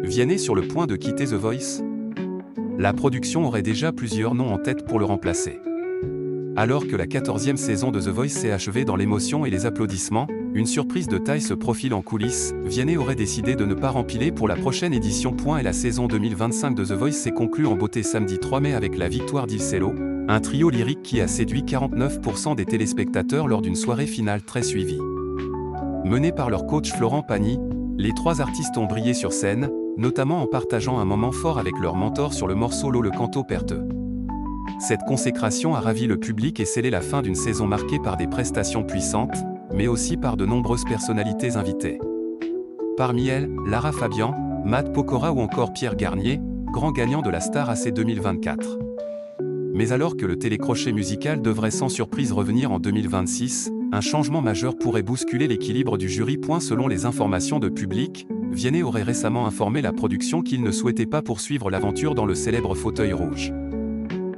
Vianney sur le point de quitter The Voice? La production aurait déjà plusieurs noms en tête pour le remplacer. Alors que la 14e saison de The Voice s'est achevée dans l'émotion et les applaudissements, une surprise de taille se profile en coulisses. Vianney aurait décidé de ne pas rempiler pour la prochaine édition. Et la saison 2025 de The Voice s'est conclue en beauté samedi 3 mai avec la victoire d'Yves Sello, un trio lyrique qui a séduit 49% des téléspectateurs lors d'une soirée finale très suivie. Menés par leur coach Florent Pagny, les trois artistes ont brillé sur scène, notamment en partageant un moment fort avec leur mentor sur le morceau L'eau le canto perte. Cette consécration a ravi le public et scellé la fin d'une saison marquée par des prestations puissantes, mais aussi par de nombreuses personnalités invitées. Parmi elles, Lara Fabian, Matt Pokora ou encore Pierre Garnier, grand gagnant de la Star AC 2024. Mais alors que le télécrochet musical devrait sans surprise revenir en 2026, un changement majeur pourrait bousculer l'équilibre du jury. Selon les informations de Public, Vianney aurait récemment informé la production qu'il ne souhaitait pas poursuivre l'aventure dans le célèbre fauteuil rouge.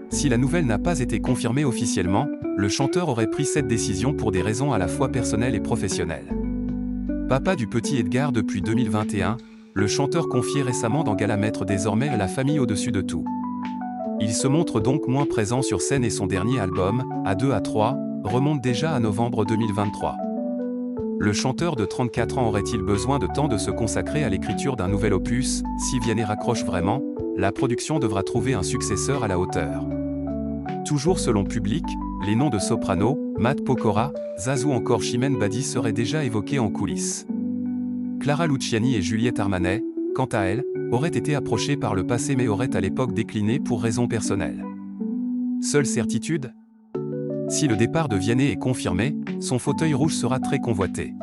Si la nouvelle n'a pas été confirmée officiellement, le chanteur aurait pris cette décision pour des raisons à la fois personnelles et professionnelles. Papa du petit Edgar depuis 2021, le chanteur confiait récemment dans Gala mettre désormais la famille au-dessus de tout. Il se montre donc moins présent sur scène et son dernier album, À 2 à 3, remonte déjà à novembre 2023. Le chanteur de 34 ans aurait-il besoin de temps de se consacrer à l'écriture d'un nouvel opus? Si Vianney raccroche vraiment, la production devra trouver un successeur à la hauteur. Toujours selon Public, les noms de Soprano, Matt Pokora, Zaz ou encore Chimène Badi seraient déjà évoqués en coulisses. Clara Luciani et Juliette Armanet, quant à elles, auraient été approchées par le passé mais auraient à l'époque décliné pour raisons personnelles. Seule certitude? Si le départ de Vianney est confirmé, son fauteuil rouge sera très convoité.